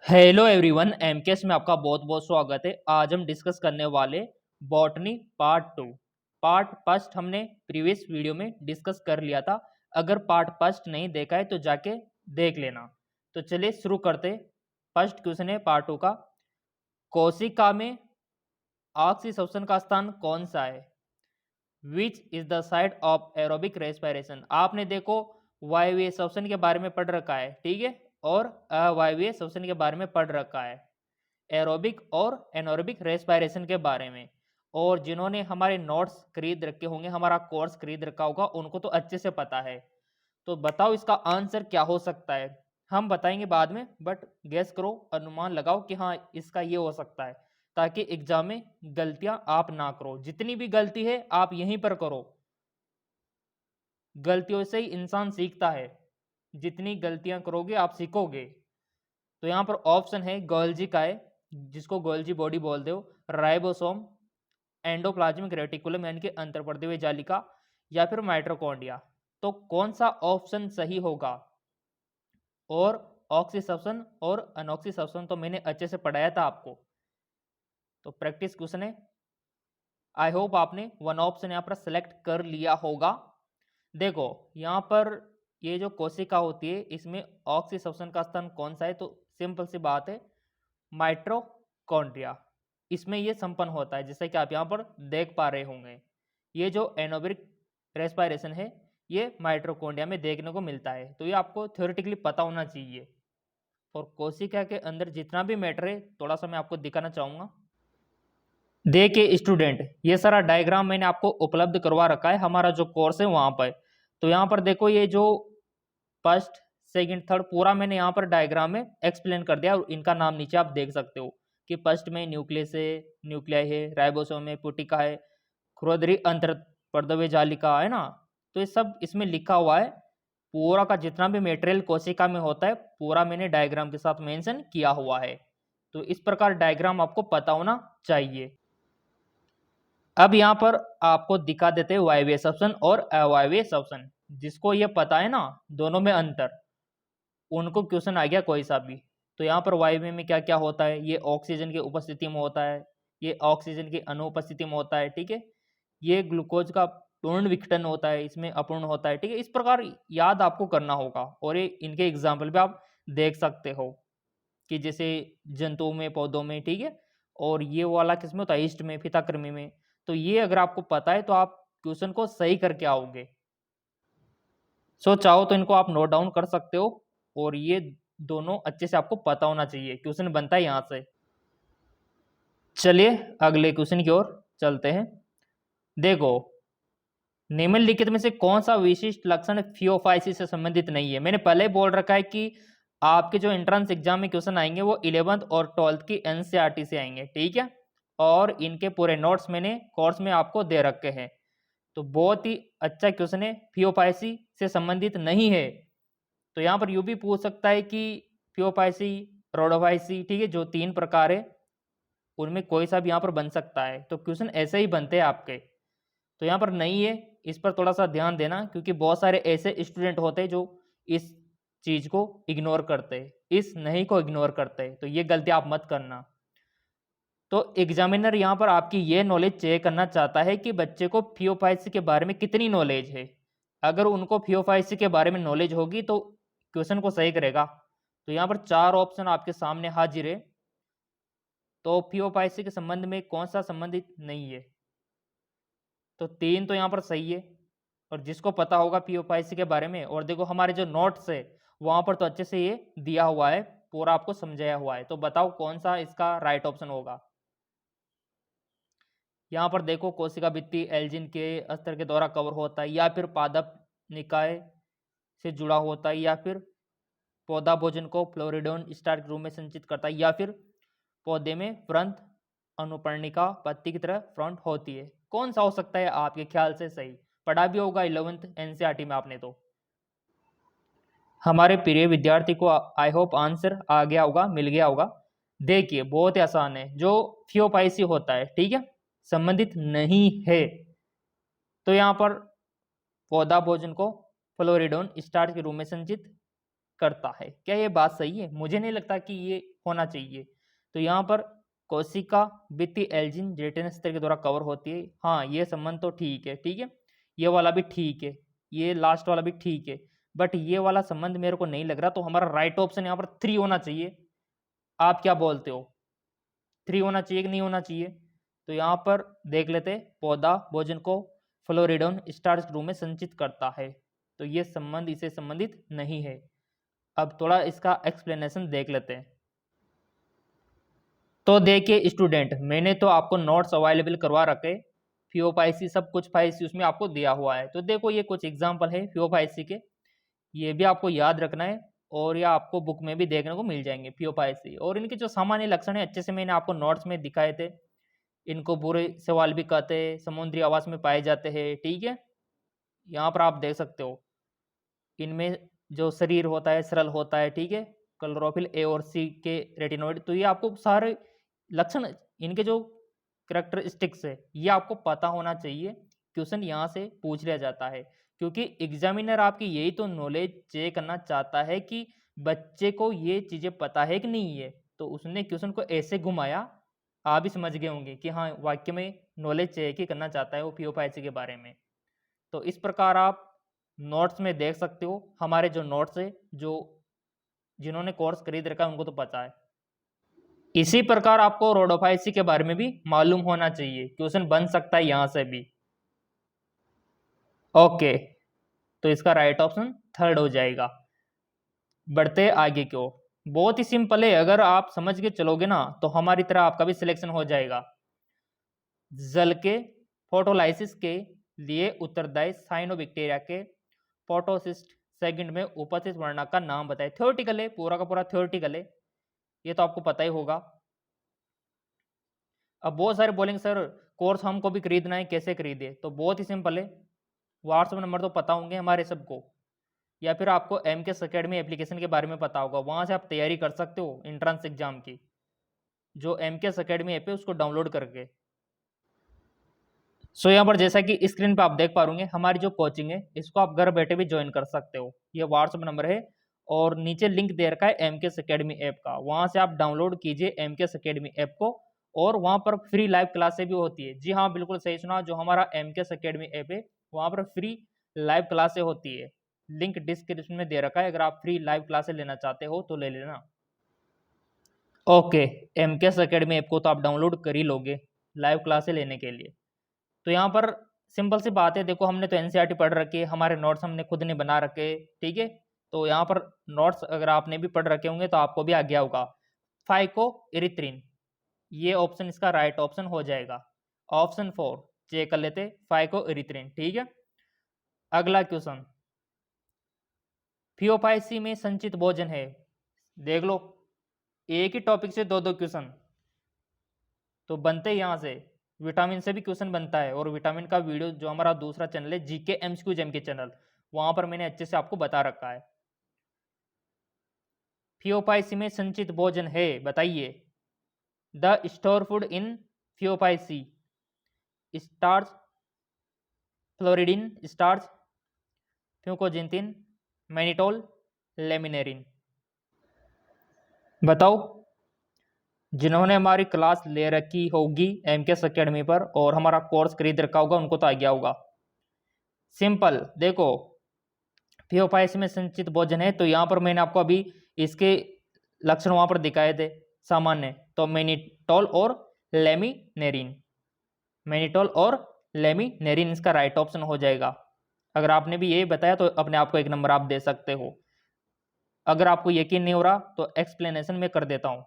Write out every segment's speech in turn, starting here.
Hello everyone, MKS में आपका बहुत बहुत स्वागत है। आज हम डिस्कस करने वाले बॉटनी पार्ट 2। पार्ट फर्स्ट हमने प्रीवियस वीडियो में डिस्कस कर लिया था। अगर पार्ट फर्स्ट नहीं देखा है तो जाके देख लेना। तो चलिए शुरू करते। फर्स्ट क्वेश्चन है पार्ट 2 का। कोशिका में ऑक्सीजन का स्थान कौन सा है? Which is the site of aerobic respiration. आपने देखो वायवीय श्वसन के बारे में पढ़ रखा है, ठीक है, और अवायवीय श्वसन के बारे में पढ़ रखा है, एरोबिक और एनोरोबिक रेस्पिरेशन के बारे में। और जिन्होंने हमारे नोट्स खरीद रखे होंगे, हमारा कोर्स खरीद रखा होगा, उनको तो अच्छे से पता है। तो बताओ इसका आंसर क्या हो सकता है। हम बताएंगे बाद में, बट गेस करो, अनुमान लगाओ कि हाँ इसका ये हो सकता है, ताकि एग्जाम में गलतियां आप ना करो। जितनी भी गलती है आप यहीं पर करो। गलतियों से ही इंसान सीखता है। जितनी गलतियां करोगे आप सीखोगे। तो यहाँ पर ऑप्शन है गोल्जी का है, जिसको गोल्जी बॉडी बोलते हो, राइबोसोम, एंडोप्लाज्मिक रेटिकुलम यानी कि अंतर्पर्दीय जालिका, या फिर माइटोकॉन्ड्रिया। तो कौन सा ऑप्शन सही होगा? और ऑक्सीसब्सन और अनऑक्सीसब्सन तो मैंने अच्छे से पढ़ाया था आपको, तो प्रैक्टिस क्वेश्चन है। आई होप आपने वन ऑप्शन यहाँ पर सेलेक्ट कर लिया होगा। देखो यहाँ पर ये जो कोशिका होती है, इसमें ऑक्सीसब्सन का स्थान कौन सा है? तो सिंपल सी बात है, माइटोकॉन्ड्रिया। इसमें ये संपन्न होता है, जैसे कि आप यहाँ पर देख पा रहे होंगे। ये जो एनोबिक रेस्पिरेशन है, ये माइटोकॉन्ड्रिया में देखने को मिलता है। तो ये आपको थ्योरेटिकली पता होना चाहिए। और कोशिका के अंदर जितना भी मैटर है, थोड़ा सा मैं आपको दिखाना चाहूँगा। देखिए स्टूडेंट, ये सारा डायग्राम मैंने आपको उपलब्ध करवा रखा है, हमारा जो कोर्स है वहाँ पर। तो यहाँ पर देखो, ये जो फर्स्ट सेकंड थर्ड पूरा मैंने यहाँ पर डायग्राम में एक्सप्लेन कर दिया, और इनका नाम नीचे आप देख सकते हो कि फर्स्ट में न्यूक्लियस है, न्यूक्लियाई है, राइबोसोम है, पुटिका है, खुरदरी अंतर्पर्दव्य जालिका है ना। तो ये सब इसमें लिखा हुआ है। पूरा का जितना भी मटेरियल कोशिका में होता है, पूरा मैंने डायग्राम के साथ मेंशन किया हुआ है। तो इस प्रकार डायग्राम आपको पता होना चाहिए। अब यहाँ पर आपको दिखा देते हैं वायवीय श्वसन और अवायवीय श्वसन। जिसको ये पता है ना दोनों में अंतर, उनको क्वेश्चन आ गया कोई सा भी। तो यहाँ पर वायवीय में क्या क्या होता है? ये ऑक्सीजन की उपस्थिति में होता है, ये ऑक्सीजन की अनुपस्थिति में होता है, ठीक है। ये ग्लूकोज का पूर्ण विघटन होता है, इसमें अपूर्ण होता है, ठीक है। इस प्रकार याद आपको करना होगा। और ये इनके एग्जाम्पल भी आप देख सकते हो कि जैसे जंतुओं में, पौधों में, ठीक है। और ये वाला किसमें होता है? ईस्ट में, फिताकृमि में। तो ये अगर आपको पता है तो आप क्वेश्चन को सही करके आओगे। सो चाहो तो इनको आप नोट डाउन कर सकते हो। और ये दोनों अच्छे से आपको पता होना चाहिए, क्वेश्चन बनता है यहाँ से। चलिए अगले क्वेश्चन की ओर चलते हैं। देखो, निम्नलिखित में से कौन सा विशिष्ट लक्षण फियोफाइसिस से संबंधित नहीं है? मैंने पहले ही बोल रखा है कि आपके जो एंट्रेंस एग्जाम में क्वेश्चन आएंगे वो 11th और 12th की एनसीईआरटी से आएंगे, ठीक है। और इनके पूरे नोट्स मैंने कोर्स में आपको दे रखे हैं। तो बहुत ही अच्छा क्वेश्चन है, फियोफाइसी से संबंधित नहीं है। तो यहाँ पर यू भी पूछ सकता है कि फियोफाइसी, रोडोफाइसी, ठीक है, जो 3 प्रकार है उनमें कोई सा भी यहाँ पर बन सकता है। तो क्वेश्चन ऐसे ही बनते हैं आपके। तो यहाँ पर नहीं है, इस पर थोड़ा सा ध्यान देना, क्योंकि बहुत सारे ऐसे स्टूडेंट होते हैं जो इस चीज को इग्नोर करते हैं, इस नहीं को इग्नोर करते हैं। तो ये गलती आप मत करना। तो एग्जामिनर यहाँ पर आपकी ये नॉलेज चेक करना चाहता है कि बच्चे को फियोफाइसी के बारे में कितनी नॉलेज है। अगर उनको फियोफाइसी के बारे में नॉलेज होगी तो क्वेश्चन को सही करेगा। तो यहाँ पर 4 ऑप्शन आपके सामने हाजिर है। तो फियोफाइसी के संबंध में कौन सा संबंधित नहीं है? तो 3 तो यहाँ पर सही है। और जिसको पता होगा पीओपाईसी के बारे में, और देखो हमारे जो नोट्स है वहां पर तो अच्छे से ये दिया हुआ है, पूरा आपको समझाया हुआ है। तो बताओ कौन सा इसका राइट ऑप्शन होगा। यहाँ पर देखो, कोशिका भित्ति एल्जिन के स्तर के द्वारा कवर होता है, या फिर पादप निकाय से जुड़ा होता है, या फिर पौधा भोजन को फ्लोरिडोन स्टार के रूप में संचित करता है, या फिर पौधे में फ्रंट अनुपर्णिका पत्ती की तरह फ्रंट होती है। कौन सा हो सकता है आपके ख्याल से सही? पढ़ा भी होगा 11th एनसीईआरटी में आपने। तो हमारे प्रिय विद्यार्थी को आई होप आंसर आ गया होगा, मिल गया होगा। देखिए बहुत ही आसान है, जो फियोपाइसी होता है, ठीक है, संबंधित नहीं है। तो यहाँ पर पौधा भोजन को फ्लोरिडोन स्टार्च के रूप में संचित करता है। क्या ये बात सही है? मुझे नहीं लगता कि ये होना चाहिए। तो यहाँ पर कोशिका वित्तीय एल्जिन जिलेटिनस स्तर के द्वारा कवर होती है। हाँ, ये संबंध तो ठीक है, ठीक है, ये वाला भी ठीक है, ये लास्ट वाला भी ठीक है, बट ये वाला संबंध मेरे को नहीं लग रहा। तो हमारा राइट ऑप्शन यहाँ पर 3 होना चाहिए। आप क्या बोलते हो? 3 होना चाहिए कि नहीं होना चाहिए? तो यहाँ पर देख लेते, पौधा भोजन को फ्लोरिडोन स्टार्च के रूप में संचित करता है, तो ये संबंध इससे संबंधित नहीं है। अब थोड़ा इसका एक्सप्लेनेशन देख लेते हैं। तो देखिए स्टूडेंट, मैंने तो आपको नोट्स अवेलेबल करवा रखे, फियोपाइसी सब कुछ फाइसी उसमें आपको दिया हुआ है। तो देखो ये कुछ एग्जाम्पल है फियोपाइसी के, ये भी आपको याद रखना है, और ये आपको बुक में भी देखने को मिल जाएंगे फियोपाइसी। और इनके जो सामान्य लक्षण है अच्छे से मैंने आपको नोट्स में दिखाए थे। इनको बुरे सवाल भी कहते हैं, समुद्री आवास में पाए जाते हैं, ठीक है। यहाँ पर आप देख सकते हो, इनमें जो शरीर होता है सरल होता है, ठीक है, क्लोरोफिल ए और सी के रेटिनोइड। तो ये आपको सारे लक्षण, इनके जो कैरेक्टरिस्टिक्स है, ये आपको पता होना चाहिए। क्वेश्चन यहाँ से पूछ लिया जाता है, क्योंकि एग्जामिनर आपकी यही तो नॉलेज चेक करना चाहता है कि बच्चे को ये चीज़ें पता है कि नहीं है। तो उसने क्वेश्चन को ऐसे घुमाया, आप भी समझ गए होंगे कि हाँ वाक्य में नॉलेज चेक ही करना चाहता है वो पीओपाईसी के बारे में। तो इस प्रकार आप नोट्स में देख सकते हो। हमारे जो नोट्स है, जो जिन्होंने कोर्स खरीद रखा है उनको तो पता है। इसी प्रकार आपको रोडोफाइसी के बारे में भी मालूम होना चाहिए, क्वेश्चन बन सकता है यहां से भी। ओके, तो इसका राइट ऑप्शन 3rd हो जाएगा। बढ़ते आगे क्यों, बहुत ही सिंपल है, अगर आप समझ के चलोगे ना तो हमारी तरह आपका भी सिलेक्शन हो जाएगा। जल के फोटोलाइसिस के लिए उत्तरदायी साइनोबैक्टीरिया के फोटोसिस्ट सेगमेंट में उपस्थित वर्णक का नाम बताए। थ्योरेटिकल है, पूरा का पूरा थ्योरेटिकल है, ये तो आपको पता ही होगा। अब बहुत सारे बोलेंगे सर कोर्स हमको भी खरीदना है, कैसे खरीदे? तो बहुत ही सिंपल है, व्हाट्सएप नंबर तो पता होंगे हमारे सबको, या फिर आपको MKS अकेडमी एप्लीकेशन के बारे में पता होगा, वहाँ से आप तैयारी कर सकते हो एंट्रेंस एग्जाम की। जो MKS अकेडमी ऐप है उसको डाउनलोड करके। सो यहाँ पर जैसा कि स्क्रीन पे आप देख पा रहे हमारी जो कोचिंग है, इसको आप घर बैठे भी ज्वाइन कर सकते हो। ये व्हाट्सएप नंबर है, और नीचे लिंक दे रखा है MKS अकेडमी ऐप का, वहाँ से आप डाउनलोड कीजिए MKS अकेडमी ऐप को, और वहाँ पर फ्री लाइव क्लासें भी होती है। जी हाँ, बिल्कुल सही सुना, जो हमारा MKS अकेडमी ऐप है वहाँ पर फ्री लाइव क्लासें होती है। लिंक डिस्क्रिप्शन में दे रखा है, अगर आप फ्री लाइव क्लासें लेना चाहते हो तो ले लेना। ओके, MKS अकेडमी ऐप को तो आप डाउनलोड कर ही लोगे लाइव क्लासें लेने के लिए। तो यहाँ पर सिंपल सी बात है, देखो हमने तो NCERT पढ़ रखे, हमारे नोट्स हमने खुद ने बना रखे, ठीक है। तो यहाँ पर नोट्स अगर आपने भी पढ़ रखे होंगे तो आपको भी आ गया होगा। फाइको इरिथ्रिन, ये ऑप्शन इसका राइट ऑप्शन हो जाएगा। ऑप्शन 4 चेक कर लेते, फाइको इरिथ्रिन, ठीक है। अगला क्वेश्चन, फियोपाइसी में संचित भोजन है, देख लो एक ही टॉपिक से 2-2 क्वेश्चन तो बनते यहाँ से। विटामिन से भी क्वेश्चन बनता है, और विटामिन का वीडियो जो हमारा दूसरा चैनल है GK MCQ जेम के चैनल, वहां पर मैंने अच्छे से आपको बता रखा है। फियोपाइसी में संचित भोजन है, बताइए। The store food in phaeophyceae, starch, floridean starch, fucoxanthin, mannitol, laminarin. बताओ, जिन्होंने हमारी क्लास ले रखी होगी MKS अकेडमी पर और हमारा कोर्स खरीद रखा होगा उनको तो आ गया होगा। सिंपल, देखो फियोपाइसी में संचित भोजन है, तो यहाँ पर मैंने आपको अभी इसके लक्षण वहां पर दिखाए थे सामान्य, तो मैनिटोल और लेमिनेरिन, मैनिटोल और लेमिनेरिन इसका राइट ऑप्शन हो जाएगा। अगर आपने भी ये बताया तो अपने आप को 1 नंबर आप दे सकते हो। अगर आपको यकीन नहीं हो रहा तो एक्सप्लेनेशन में कर देता हूं।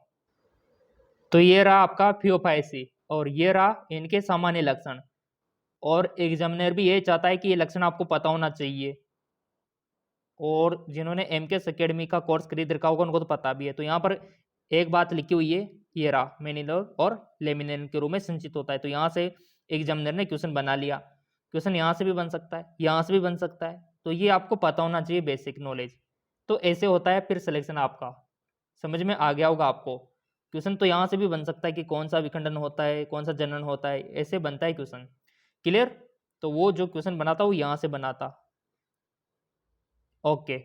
तो ये रहा आपका फियोपाइसी, और ये रहा इनके सामान्य लक्षण, और एग्जामिनर भी ये चाहता है कि ये लक्षण आपको पता होना चाहिए, और जिन्होंने MKS अकेडमी का कोर्स खरीद रखा होगा उनको तो पता भी है। तो यहाँ पर एक बात लिखी हुई है, ये रहा मैनिटोल और लेमिनेरिन के रूप में संचित होता है। तो यहाँ से एग्जामिनर ने क्वेश्चन बना लिया, क्वेश्चन यहाँ से भी बन सकता है, यहाँ से भी बन सकता है, तो ये आपको पता होना चाहिए, बेसिक नॉलेज। तो ऐसे होता है फिर सिलेक्शन आपका, समझ में आ गया होगा आपको। क्वेश्चन तो यहाँ से भी बन सकता है कि कौन सा विखंडन होता है, कौन सा जनन होता है, ऐसे बनता है क्वेश्चन। क्लियर? तो वो जो क्वेश्चन बनाता वो यहाँ से बनाता। ओके,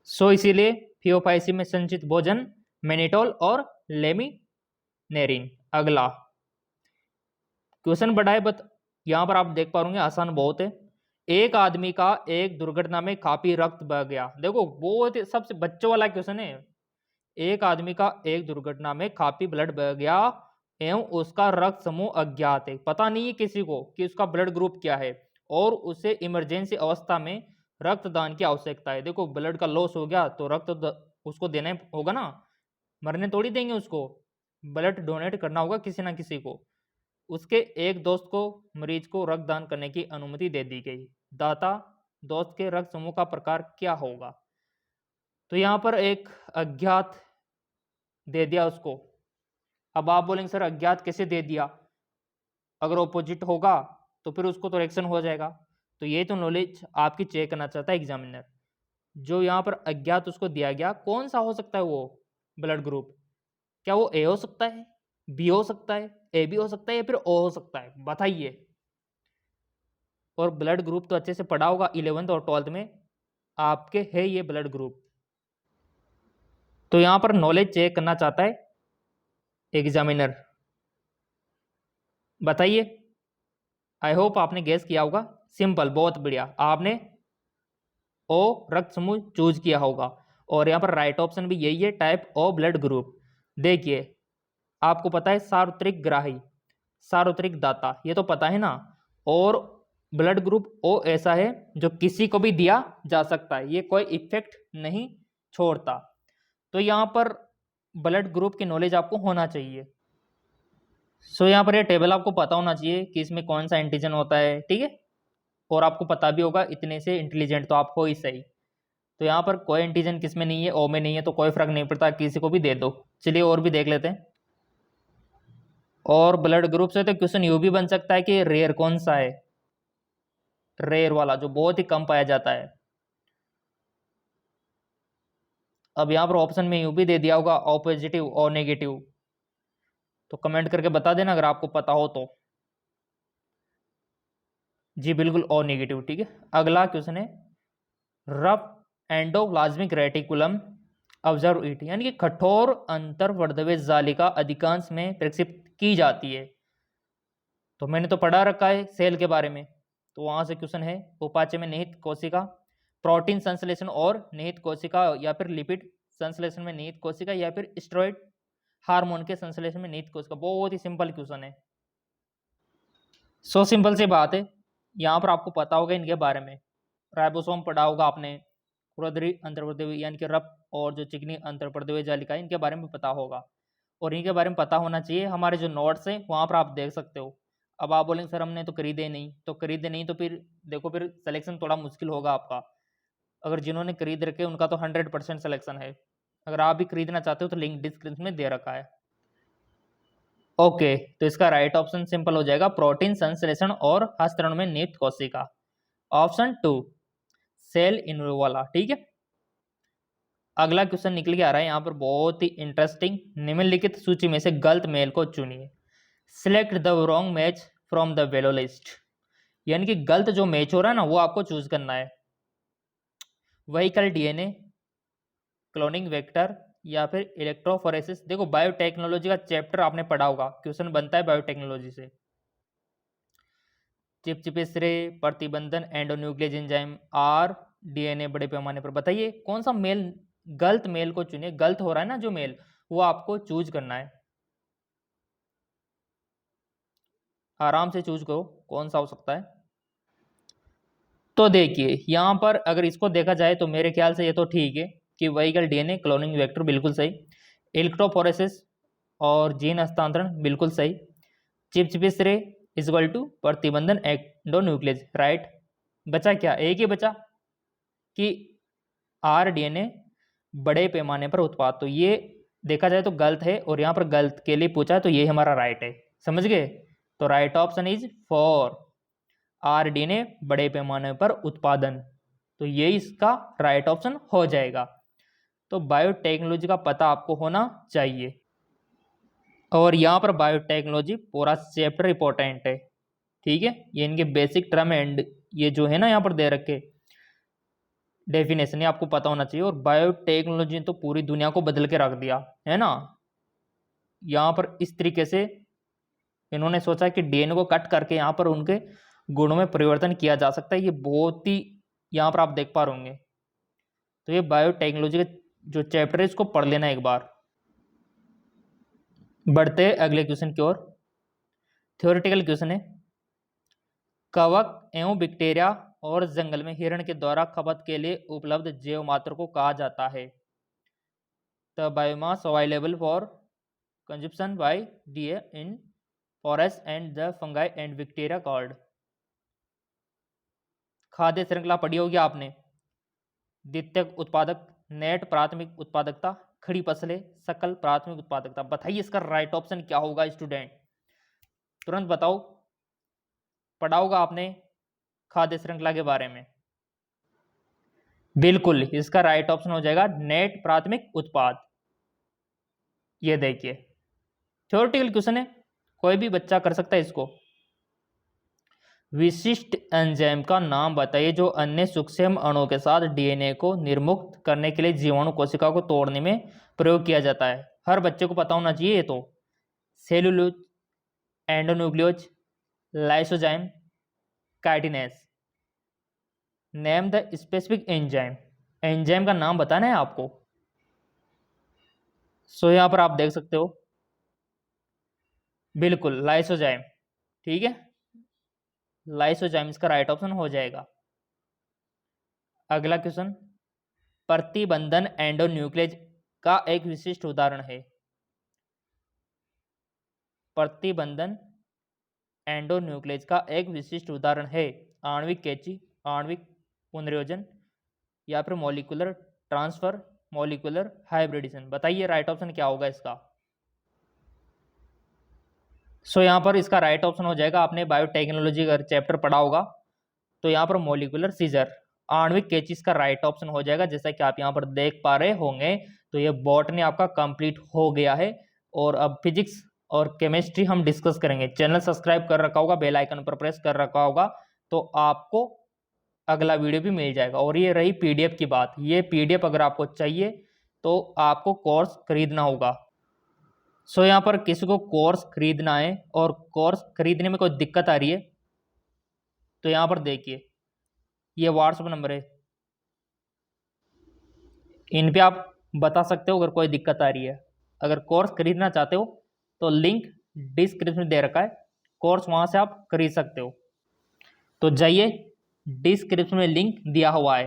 सो इसीलिए थियोफाइसी में संचित भोजन मेनिटोल और लेमिनेरिन। अगला क्वेश्चन बड़ा है बट यहाँ पर आप देख पा रहे आसान बहुत है। एक आदमी का एक दुर्घटना में काफी रक्त बह गया। देखो बहुत सबसे बच्चों वाला क्वेश्चन है। एक आदमी का एक दुर्घटना में काफी ब्लड बह गया एवं उसका रक्त समूह अज्ञात है, पता नहीं है किसी को कि उसका ब्लड ग्रुप क्या है और उसे इमरजेंसी अवस्था में रक्तदान की आवश्यकता है। देखो ब्लड का लॉस हो गया तो रक्त उसको देना होगा ना, मरने थोड़ी देंगे उसको, ब्लड डोनेट करना होगा किसी ना किसी को। उसके एक दोस्त को मरीज को रक्तदान करने की अनुमति दे दी गई। दाता दोस्त के रक्त समूह का प्रकार क्या होगा? तो यहाँ पर एक अज्ञात दे दिया उसको। अब आप बोलेंगे सर अज्ञात कैसे दे दिया, अगर ऑपोजिट होगा तो फिर उसको तो रिएक्शन हो जाएगा। तो ये तो नॉलेज आपकी चेक करना चाहता है एग्जामिनर। जो यहाँ पर अज्ञात उसको दिया गया कौन सा हो सकता है वो ब्लड ग्रुप? क्या वो ए हो सकता है, बी हो सकता है, ए बी हो सकता है या फिर ओ हो सकता है? बताइए। और ब्लड ग्रुप तो अच्छे से पढ़ा होगा 11th और 12th में आपके है ये ब्लड ग्रुप। तो यहाँ पर नॉलेज चेक करना चाहता है एग्जामिनर। बताइए। आई होप आपने गेस किया होगा। सिंपल, बहुत बढ़िया, आपने ओ रक्त समूह चूज किया होगा। और यहाँ पर राइट ऑप्शन भी यही है, टाइप ओ ब्लड ग्रुप। देखिए आपको पता है सार्वत्रिक ग्राही, सार्वत्रिक दाता, ये तो पता है ना। और ब्लड ग्रुप ओ ऐसा है जो किसी को भी दिया जा सकता है, ये कोई इफेक्ट नहीं छोड़ता। तो यहाँ पर ब्लड ग्रुप की नॉलेज आपको होना चाहिए। सो यहाँ पर ये टेबल आपको पता होना चाहिए कि इसमें कौन सा एंटीजन होता है, ठीक है। और आपको पता भी होगा, इतने से इंटेलिजेंट तो आप हो ही सही। तो यहाँ पर कोई एंटीजन किस में नहीं है, ओ में नहीं है, तो कोई फर्क नहीं पड़ता, किसी को भी दे दो। चलिए और भी देख लेते हैं। और ब्लड ग्रुप से तो क्वेश्चन यू भी बन सकता है कि रेयर कौन सा है, रेयर वाला जो बहुत ही कम पाया जाता है। अब यहाँ पर ऑप्शन में यू भी दे दिया होगा, ओ पॉजिटिव और नेगेटिव। तो कमेंट करके बता देना अगर आपको पता हो तो। जी बिल्कुल ओ नेगेटिव, ठीक है। अगला क्वेश्चन है rough endoplasmic reticulum observe it, यानी कि कठोर अंतर्वर्धवे जालिका अधिकांश में प्रक्षेपित की जाती है। तो मैंने तो पढ़ा रखा है सेल के बारे में, तो वहां से क्वेश्चन है उपाच्य में निहित कोशिका, प्रोटीन संश्लेषण और निहित कोशिका, या फिर लिपिड संश्लेषण में निहित कोशिका, या फिर स्टेरॉइड हार्मोन के संश्लेषण में निहित कोशिका। बहुत ही सिंपल क्वेश्चन है। सो सिंपल सी बात है, यहाँ पर आपको पता होगा इनके बारे में। राइबोसोम पढ़ा होगा आपने, खुरदरी अंतर्वर्धवी यानी कि रफ और जो चिकनी अंतर्वर्धवी जालिका, इनके बारे में पता होगा। और इनके बारे में पता होना चाहिए। हमारे जो नोट्स हैं वहाँ पर आप देख सकते हो। अब आप बोलेंगे सर हमने तो खरीदे नहीं, तो खरीदे नहीं तो फिर देखो फिर सिलेक्शन थोड़ा मुश्किल होगा आपका। अगर जिन्होंने खरीद रखे उनका तो 100% सिलेक्शन है। अगर आप भी खरीदना चाहते हो तो लिंक डिस्क्रिप्शन में दे रखा है। ओके, तो इसका राइट ऑप्शन सिंपल हो जाएगा, प्रोटीन संश्लेषण और हस्तांतरण में निहित कोशिका। ऑप्शन 2 सेल इनवॉल्व वाला, ठीक है। अगला क्वेश्चन निकल के आ रहा है यहाँ पर बहुत ही इंटरेस्टिंग। निम्नलिखित सूची में से गलत मेल को चुनिए। Select the wrong match from the below list, यानी कि गलत जो मैच हो रहा है ना वो आपको चूज करना है। व्हीकल डीएनए, क्लोनिंग वेक्टर, या फिर इलेक्ट्रोफोरेसिस। देखो बायोटेक्नोलॉजी का चैप्टर आपने पढ़ा होगा, क्वेश्चन बनता है बायोटेक्नोलॉजी से। चिपचिपे प्रतिबंधन, एंडोन्यूक्लियस एंजाइम, आर डीएनए बड़े पैमाने पर। बताइए कौन सा मेल, गलत मेल को चुनिए। गलत हो रहा है ना जो मेल, वो आपको चूज करना है। आराम से चूज करो कौन सा हो सकता है। तो देखिए यहाँ पर अगर इसको देखा जाए तो मेरे ख्याल से ये तो ठीक है कि व्हीकल डीएनए, क्लोनिंग वेक्टर बिल्कुल सही, इलेक्ट्रोफोरेसिस और जीन हस्तांतरण बिल्कुल सही, चिपचिपिस रे इक्वल टू प्रतिबंधन एंडोन्यूक्लियस, राइट। बचा क्या, एक ही बचा कि आरडीएनए बड़े पैमाने पर उत्पाद। तो ये देखा जाए तो गलत है, और यहाँ पर गलत के लिए पूछा तो ये हमारा राइट है, समझ गए। तो right option is for rDNA बड़े पैमाने पर उत्पादन। तो ये इसका राइट ऑप्शन हो जाएगा। तो बायोटेक्नोलॉजी का पता आपको होना चाहिए, और यहाँ पर बायोटेक्नोलॉजी पूरा चैप्टर इंपॉर्टेंट है, ठीक है। ये इनके बेसिक टर्म एंड ये जो है ना यहाँ पर दे रखे, डेफिनेशन ही आपको पता होना चाहिए। और बायोटेक्नोलॉजी ने तो पूरी दुनिया को बदल के रख दिया है ना। यहाँ पर इस तरीके से इन्होंने सोचा कि डीएनए को कट करके यहाँ पर उनके गुणों में परिवर्तन किया जा सकता है। ये बहुत ही यहाँ पर आप देख पा रहे होंगे। तो ये बायोटेक्नोलॉजी का जो चैप्टर है इसको पढ़ लेना एक बार। बढ़ते हैं अगले क्वेश्चन की ओर। थ्योरेटिकल क्वेश्चन है, कवक एवं बैक्टीरिया और जंगल में हिरण के द्वारा खपत के लिए उपलब्ध जैव मात्रा को कहा जाता है। The biomass available for consumption by DA in forest and the fungi and bacteria called. खाद्य श्रृंखला पढ़ी होगी आपने। द्वितीयक उत्पादक, नेट प्राथमिक उत्पादकता, खड़ी फसलें, सकल प्राथमिक उत्पादकता। बताइए इसका राइट ऑप्शन क्या होगा स्टूडेंट, तुरंत बताओ। पढ़ा होगा आपने खाद्य श्रृंखला के बारे में। बिल्कुल, इसका राइट ऑप्शन हो जाएगा नेट प्राथमिक उत्पाद। ये देखिए थ्योरेटिकल क्वेश्चन है, कोई भी बच्चा कर सकता है इसको। विशिष्ट एंजाइम का नाम बताइए जो अन्य सूक्ष्म अणुओं के साथ डीएनए को निर्मुक्त करने के लिए जीवाणु कोशिका को तोड़ने में प्रयोग किया जाता है। हर बच्चे को पता होना चाहिए ये तो। Cellulose, endonuclease, lysozyme, chitinase. Name the specific enzyme. Enzyme का नाम बताना है आपको। सो यहां पर आप देख सकते हो, बिल्कुल लाइसोजाइम। ठीक है, लाइसोजाइम इसका राइट ऑप्शन हो जाएगा। अगला क्वेश्चन, प्रतिबंधन एंडोन्यूक्लियस का एक विशिष्ट उदाहरण है। प्रतिबंधन एंडोन्यूक्लियस का एक विशिष्ट उदाहरण है आणविक कैंची, आणविक पुनर्योजन, या फिर मॉलिक्यूलर ट्रांसफर, मॉलिक्यूलर हाइब्रिडेशन। बताइए राइट ऑप्शन क्या होगा इसका। सो यहाँ पर इसका राइट ऑप्शन हो जाएगा, आपने बायोटेक्नोलॉजी का चैप्टर पढ़ा होगा तो यहाँ पर मॉलिक्यूलर सीजर, आणविक कैंची का राइट ऑप्शन हो जाएगा। जैसा कि आप यहाँ पर देख पा रहे होंगे तो ये बॉटनी आपका कंप्लीट हो गया है और अब फिजिक्स और केमिस्ट्री हम डिस्कस करेंगे। चैनल सब्सक्राइब कर रखा होगा, बेल आइकन पर प्रेस कर रखा होगा तो आपको अगला वीडियो भी मिल जाएगा। और ये रही पीडीएफ की बात, ये पीडीएफ अगर आपको चाहिए तो आपको कोर्स खरीदना होगा। सो यहाँ पर किसी को कोर्स खरीदना है और कोर्स खरीदने में कोई दिक्कत आ रही है तो यहाँ पर देखिए ये व्हाट्सएप नंबर है, इन पे आप बता सकते हो अगर कोई दिक्कत आ रही है। अगर कोर्स खरीदना चाहते हो तो लिंक डिस्क्रिप्शन में दे रखा है, कोर्स वहाँ से आप खरीद सकते हो। तो जाइए, डिस्क्रिप्शन में लिंक दिया हुआ है।